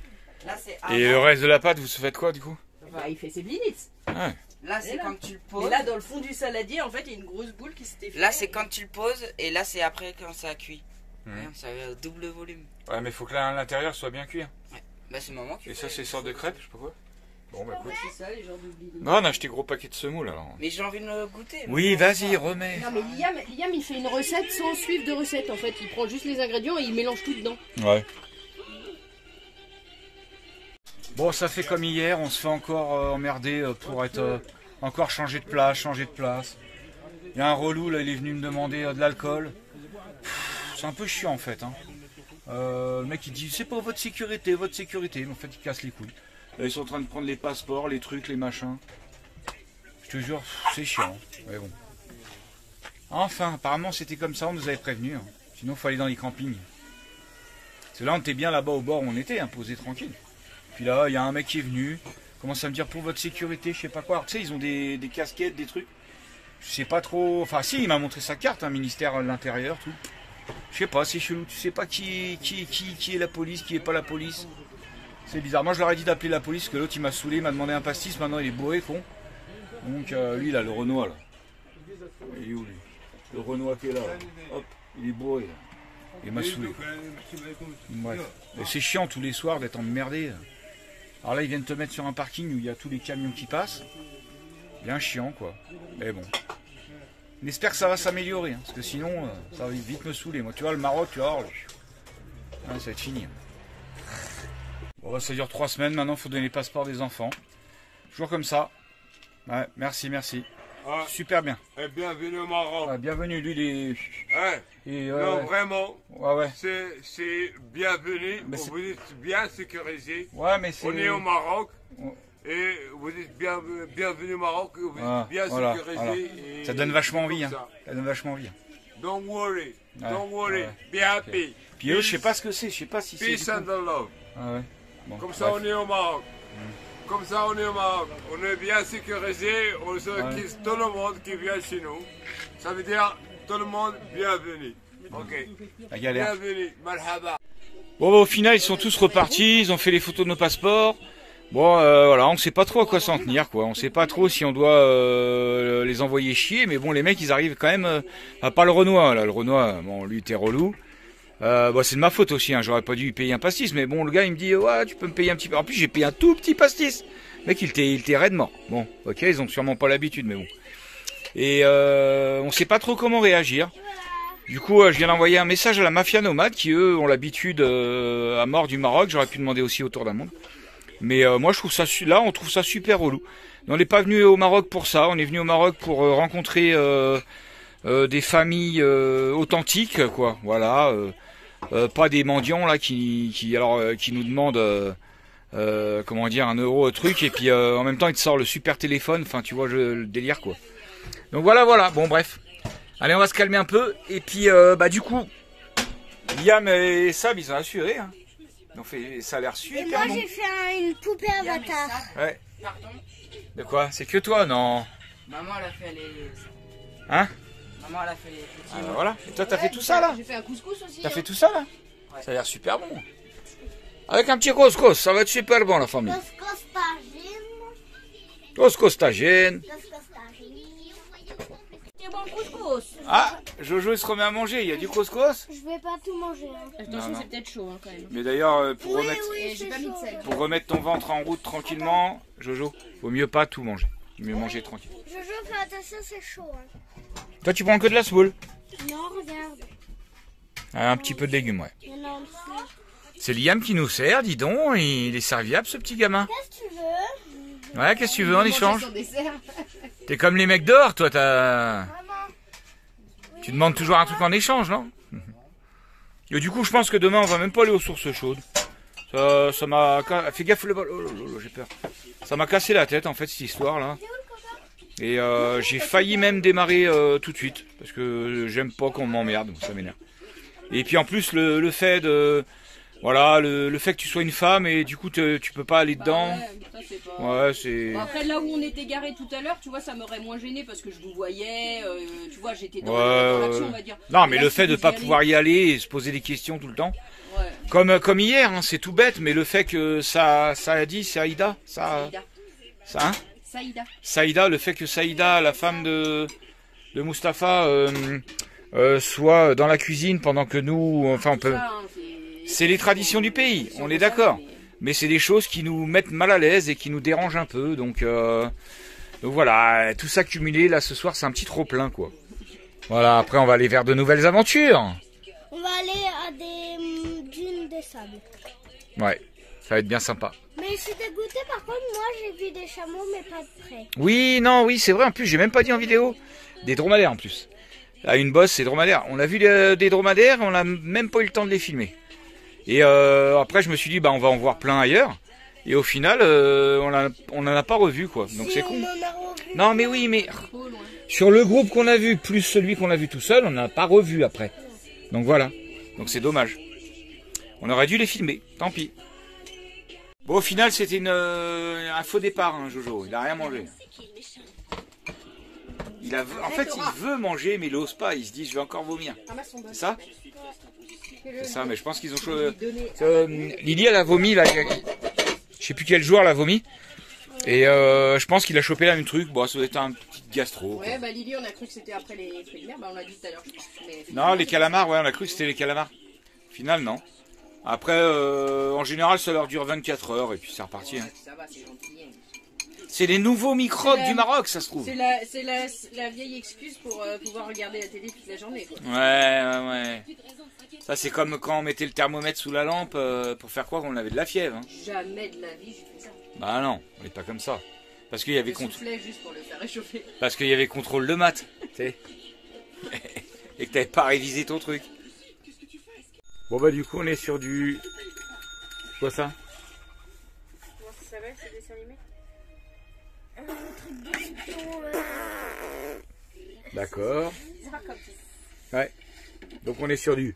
Là, c'est Et le reste de la pâte, vous faites quoi, du coup? Bah, il fait ses blitz. Ouais. Là, c'est là. quand tu le Et poses. là, dans le fond du saladier, en fait, il y a une grosse boule qui s'était fait. Là, c'est quand tu le poses et là, c'est après quand ça cuit. Mhm. Ouais, ça a double volume. Ouais, mais faut que l'intérieur soit bien cuit. Hein. Bah, c'est maman qui Et fait. ça, c'est sorte de crêpes, je sais pas quoi. Bon, bah écoute. C'est ça, les gens d'oubli. Non, on a acheté gros paquet de semoule, alors. Mais j'ai envie de le goûter. Oui, vas-y, remets. Non, mais Liam, il fait une recette sans suivre de recette. En fait, il prend juste les ingrédients et il mélange tout dedans. Ouais. Bon, ça fait comme hier, on se fait encore emmerder pour être encore changé de place, Il y a un relou, là, il est venu me demander de l'alcool. C'est un peu chiant, en fait. Hein. Le mec, il dit, c'est pour votre sécurité. Mais en fait, il casse les couilles. Là, ils sont en train de prendre les passeports, les trucs, les machins. Je te jure, c'est chiant. Mais bon. Enfin, apparemment, c'était comme ça, on nous avait prévenu. Hein. Sinon, il faut aller dans les campings. Parce que là, on était bien là-bas au bord où on était, hein, posé tranquille. Puis là, il y a un mec qui est venu, commence à me dire pour votre sécurité, je sais pas quoi. Alors, tu sais, ils ont des casquettes, des trucs. Je sais pas trop. Enfin, si, il m'a montré sa carte, hein, ministère de l'Intérieur, tout. Je sais pas, c'est chelou. Tu sais pas qui est la police, qui est pas la police. C'est bizarre. Moi, je leur ai dit d'appeler la police, parce que l'autre, il m'a saoulé, il m'a demandé un pastis. Maintenant, il est bourré, con. Donc, lui, là, le Renoir, là. Il est où, lui? Le Renoir qui est là, là. Hop, il est bourré, là. Il m'a saoulé. Bref. Et c'est chiant tous les soirs d'être emmerdé. Là. Alors là, ils viennent te mettre sur un parking où il y a tous les camions qui passent. Bien chiant, quoi. Mais bon. On espère que ça va s'améliorer, hein, parce que sinon, ça va vite me saouler. Moi, tu vois, le Maroc, tu vois, ça va être fini. Bon, ça dure 3 semaines. Maintenant, il faut donner les passeports des enfants. Toujours comme ça. Ouais, merci. Ah, super bien. et bienvenue au Maroc. Ouais, bienvenue, lui, il est... Hein? Non, vraiment, Ouais. c'est bienvenu. Mais Vous êtes bien sécurisé. Ouais, mais c'est... On est au Maroc. Ouais. Et vous êtes bienvenue au Maroc. Vous êtes Ah, bien voilà, sécurisé. voilà. Et Ça donne vachement comme envie. Hein. ça. Ça donne vachement envie. Don't worry. Ouais, Don't worry. ouais. Be happy. Puis eux, je sais pas ce que c'est. Je sais pas si c'est... Peace and love. Ah ouais. Bon, Comme ça, bref. on est au Maroc. Comme ça, on est au Maroc. On est bien sécurisé. On se quitte tout le monde qui vient chez nous. Ça veut dire tout le monde bienvenue. Ok. La galère. Bienvenue. Marhaba. Bon, bah, au final, ils sont tous repartis. Ils ont fait les photos de nos passeports. Bon, voilà, on sait pas trop à quoi s'en tenir, quoi. On sait pas trop si on doit les envoyer chier. Mais bon, les mecs, ils arrivent quand même... à pas le Renoir, là. Le Renoir, bon, lui, t'es relou. Bon, c'est de ma faute aussi, hein. J'aurais pas dû lui payer un pastis, mais bon, le gars il me dit ouais, tu peux me payer un petit peu. En plus, j'ai payé un tout petit pastis. Le mec, il était raide mort. Bon, ok, ils ont sûrement pas l'habitude, mais bon. Et on sait pas trop comment réagir. Du coup, je viens d'envoyer un message à la mafia nomade qui eux ont l'habitude à mort du Maroc. J'aurais pu demander aussi autour d'un monde. Mais moi, je trouve ça là, on trouve ça super relou. Mais on n'est pas venu au Maroc pour ça. On est venu au Maroc pour rencontrer des familles authentiques, quoi. Voilà. Pas des mendiants là qui nous demandent comment dire 1 euro au truc et puis en même temps ils te sortent le super téléphone, enfin tu vois le délire quoi. Donc voilà, bon bref. Allez, on va se calmer un peu et puis bah du coup Liam et Sab ils ont assuré hein. Donc ça a l'air super. Et moi bon. j'ai fait une poupée avatar. Ouais. Pardon. De quoi? C'est que toi non? Maman, elle a fait les... Hein? Maman, elle a fait les petits... Ah, bah, voilà. Et toi t'as fait tout ça là? J'ai fait un couscous aussi. T'as fait tout ça là? Ouais. Ça a l'air super bon. Avec un petit couscous, ça va être super bon la famille. Couscous tagine. C'est bon couscous. Ah, Jojo il se remet à manger, il y a du couscous. Je vais pas tout manger. Hein. Attention, Non. c'est peut-être chaud hein, quand même. Mais d'ailleurs, pour, Oui, remettre, oui, j'ai c'est pas mis de chaud. sel. pour remettre ton ventre en route tranquillement, Jojo, vaut mieux pas tout manger. Mieux manger tranquille. Jojo, fais attention, c'est chaud. Hein. Toi tu prends que de la semoule. Non, regarde. Un petit peu de légumes, ouais. Il y en a en dessous. C'est Liam qui nous sert, dis donc, il est serviable ce petit gamin. Qu'est-ce que tu veux? Ouais, qu'est-ce que tu veux en échange? Son dessert. T'es comme les mecs dehors, toi, t'as... Maman. Tu demandes toujours un truc en échange, non? Et du coup, je pense que demain, on va même pas aller aux sources chaudes. Ça m'a... Fais gaffe, j'ai peur. Ça m'a cassé la tête, en fait, cette histoire-là. Et j'ai failli même démarrer tout de suite. Parce que j'aime pas qu'on m'emmerde, donc ça m'énerve. Et puis en plus, le fait de... Voilà, le fait que tu sois une femme et du coup, tu peux pas aller dedans. Ouais, ça, c'est pas... Ouais, c'est... Bon, après, là où on était garé tout à l'heure, tu vois, ça m'aurait moins gêné parce que je vous voyais, tu vois, j'étais dans l'action, on va dire. Non, mais Là, le si fait de vous y pas allez- pouvoir y aller et se poser des questions tout le temps. Ouais. Comme hier, hein, c'est tout bête, mais le fait que ça a dit, Saïda, Saïda. hein, Saïda. Saïda, le fait que Saïda, la femme de Mustapha, soit dans la cuisine pendant que nous, enfin on peut... Ça, hein, C'est les traditions du pays, on est d'accord. Mais c'est des choses qui nous mettent mal à l'aise et qui nous dérangent un peu. Donc voilà, tout ça cumulé, là ce soir c'est un petit trop plein quoi. Voilà, après on va aller vers de nouvelles aventures. On va aller à des dunes de sable. Ouais, ça va être bien sympa. Mais c'est dégoûté, par contre, moi j'ai vu des chameaux, mais pas de près. Oui, non, oui, c'est vrai, en plus j'ai même pas dit en vidéo. Des dromadaires en plus. À une bosse, c'est dromadaire. On a vu des dromadaires, on n'a même pas eu le temps de les filmer. Et après, je me suis dit, bah, on va en voir plein ailleurs. Et au final, on n'en a pas revu, quoi. Donc Si, c'est con. on en a revu. Non, mais oui, mais trop loin. sur le groupe qu'on a vu, plus celui qu'on a vu tout seul, on n'a pas revu après. Donc voilà. Donc c'est dommage. On aurait dû les filmer. Tant pis. Bon, au final, c'était un faux départ, hein, Jojo. Il a rien mangé. En fait, il veut manger, mais il n'ose pas. Il se dit, je vais encore vomir. C'est ça? C'est ça, mais je pense qu'ils ont... Lily, elle a vomi, là. Je sais plus quel jour elle a vomi. Et je pense qu'il a chopé là un truc. Bon, ça doit être un petit gastro. Ouais, bah Lily, on a cru que c'était après les fruits de mer, bah on l'a dit tout à l'heure. Mais... Non, les calamars, ouais, on a cru que c'était les calamars. Au final, non. Après, en général, ça leur dure 24 heures et puis c'est reparti. Hein. Ça va, c'est gentil. C'est les nouveaux microbes du Maroc, ça se trouve. C'est la vieille excuse pour pouvoir regarder la télé toute la journée. Quoi. Ouais. Ça, c'est comme quand on mettait le thermomètre sous la lampe pour faire croire qu'on avait de la fièvre. Hein. Jamais de la vie, j'ai fait ça. Bah non, on n'est pas comme ça. Parce qu'il y avait juste pour le faire réchauffer. Parce qu'il y avait contrôle de maths, tu sais. Et que t'avais pas révisé ton truc. Bon bah du coup on est sur du... Quoi ça? Comment ça s'appelle ce dessin animé? D'accord. Ouais. Donc on est sur du...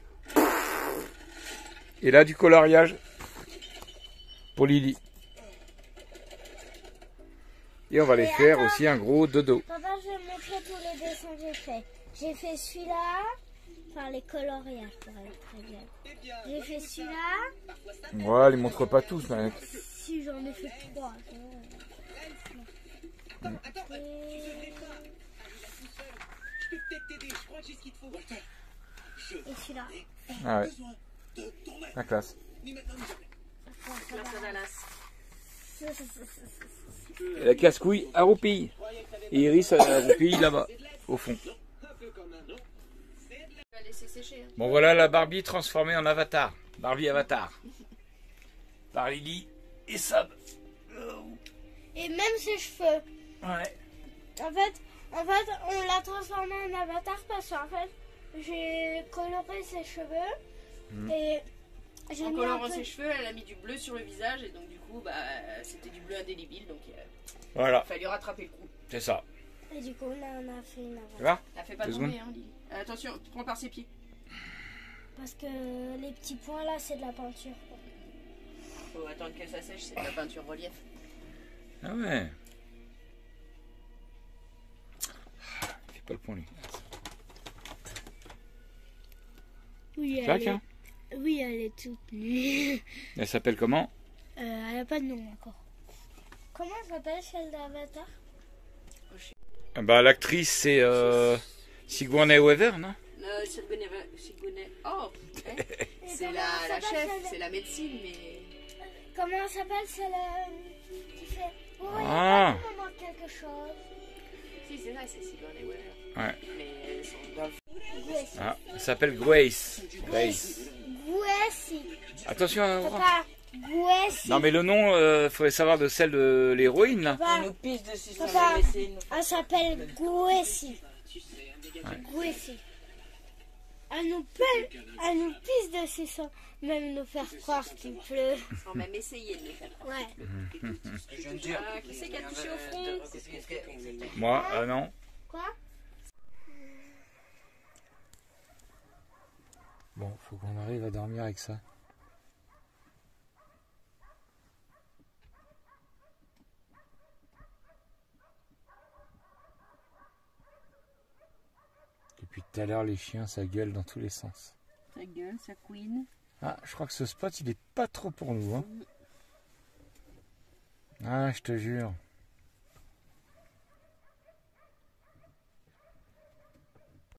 Et là du coloriage pour Lily. Et on va les faire aussi un gros dodo. Papa, je vais montrer tous les dessins que j'ai fait. J'ai fait celui-là, enfin les coloriages pour être très bien. J'ai fait celui-là. Ouais, les montre pas tous, mec. Si j'en ai fait 3. Et celui-là. Ah ouais. La classe. Et la casse-couille à roupille. Et Iris à la roupille là-bas, au fond. Bon voilà la Barbie transformée en avatar. Barbie avatar. Par Lily et Sab. Et même ses cheveux. Ouais. En fait, on l'a transformé en avatar parce qu'en fait, j'ai coloré ses cheveux et j'ai En mis colorant ses cheveux, elle a mis du bleu sur le visage et donc du coup, bah, c'était du bleu indélébile, donc voilà. il fallait rattraper le coup. C'est ça. Et du coup, là, on a fait une avatar. Tu vois? Elle fait pas 2 tomber, secondes. hein, Lily. Attention, tu prends par ses pieds. Parce que les petits points là, c'est de la peinture. Faut attendre qu'elle s'assèche, c'est de la peinture relief. Ah ouais. Il fait pas le point lui. Oui, Claque, hein? Oui, elle est toute nue. Elle s'appelle comment? Elle n'a pas de nom encore. Comment s'appelle celle d'Avatar? Bah l'actrice c'est Sigourney Weaver, non? Sigourney. Oh, c'est la chef, c'est la médecine, mais. Comment elle s'appelle celle qui fait... Oh, Ah. il manque quelque chose. Si, c'est ça, c'est Sigourney Weaver. Ouais. Mais elles sont Gracie. Ah, elle s'appelle Grace. Grace. Gracie. Attention à Papa, Gracie. Non mais le nom, faudrait savoir de celle de l'héroïne là. Papa, Nous pisse dessus sur Papa, le WC. elle s'appelle Gracie. Ouais. Gracie. Elle nous pisse dessus sans même nous faire croire qu'il pleut. sans même essayer de les faire. Ouais. Je ne jure. Qui c'est qui a touché au front? Moi, non. Quoi? Bon, faut qu'on arrive à dormir avec ça. Depuis tout à l'heure, les chiens, ça gueule dans tous les sens. Ça gueule, ça couine. Ah, je crois que ce spot, il est pas trop pour nous. Hein. Ah, je te jure.